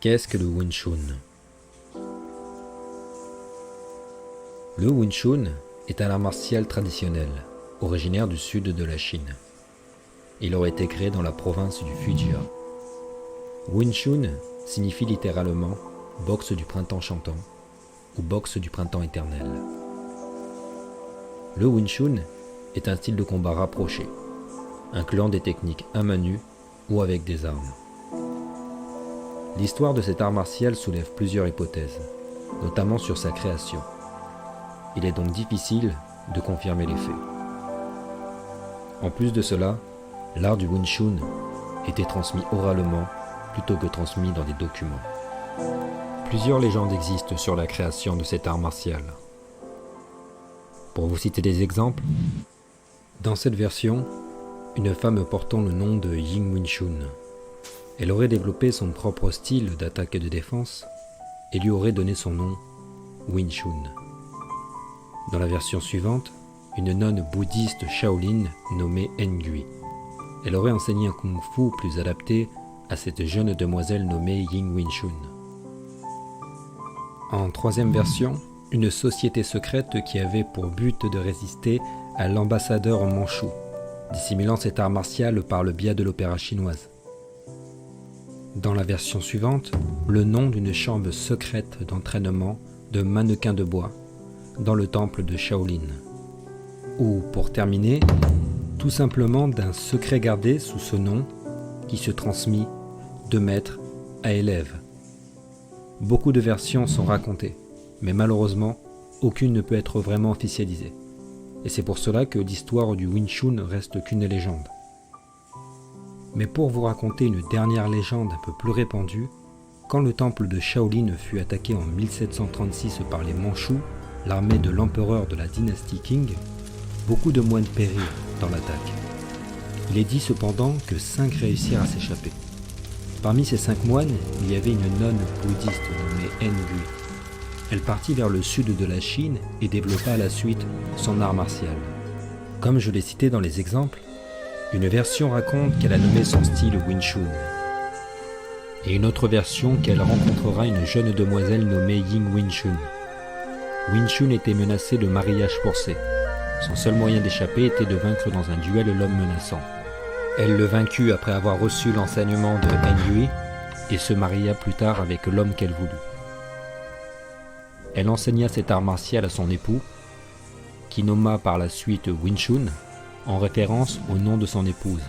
Qu'est-ce que le Wing Chun? Le Wing Chun est un art martial traditionnel, originaire du sud de la Chine. Il aurait été créé dans la province du Fujian. Wing Chun signifie littéralement boxe du printemps chantant ou boxe du printemps éternel. Le Wing Chun est un style de combat rapproché, incluant des techniques à main nue ou avec des armes. L'histoire de cet art martial soulève plusieurs hypothèses, notamment sur sa création. Il est donc difficile de confirmer les faits. En plus de cela, l'art du Wing Chun était transmis oralement plutôt que transmis dans des documents. Plusieurs légendes existent sur la création de cet art martial. Pour vous citer des exemples, dans cette version, une femme portant le nom de Ying Wing Chun. Elle aurait développé son propre style d'attaque et de défense et lui aurait donné son nom Wing Chun. Dans la version suivante, une nonne bouddhiste Shaolin nommée Ngui. Elle aurait enseigné un kung-fu plus adapté à cette jeune demoiselle nommée Ying Wing Chun. En troisième version, une société secrète qui avait pour but de résister à l'ambassadeur mandchou, dissimulant cet art martial par le biais de l'opéra chinoise. Dans la version suivante, le nom d'une chambre secrète d'entraînement de mannequins de bois dans le temple de Shaolin. Ou, pour terminer, tout simplement d'un secret gardé sous ce nom qui se transmit de maître à élève. Beaucoup de versions sont racontées, mais malheureusement, aucune ne peut être vraiment officialisée. Et c'est pour cela que l'histoire du Wing Chun reste qu'une légende. Mais pour vous raconter une dernière légende un peu plus répandue, quand le temple de Shaolin fut attaqué en 1736 par les Mandchous, l'armée de l'empereur de la dynastie Qing, beaucoup de moines périrent dans l'attaque. Il est dit cependant que 5 réussirent à s'échapper. Parmi ces 5 moines, il y avait une nonne bouddhiste nommée Ngui. Elle partit vers le sud de la Chine et développa à la suite son art martial. Comme je l'ai cité dans les exemples, une version raconte qu'elle a nommé son style Wing Chun, et une autre version qu'elle rencontrera une jeune demoiselle nommée Ying Wing Chun. Wing Chun était menacé de mariage forcé. Son seul moyen d'échapper était de vaincre dans un duel l'homme menaçant. Elle le vaincut après avoir reçu l'enseignement de Ngui et se maria plus tard avec l'homme qu'elle voulut. Elle enseigna cet art martial à son époux, qui nomma par la suite Wing Chun, en référence au nom de son épouse.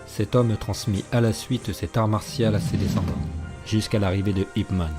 Cet homme transmit à la suite cet art martial à ses descendants, jusqu'à l'arrivée de Ip Man.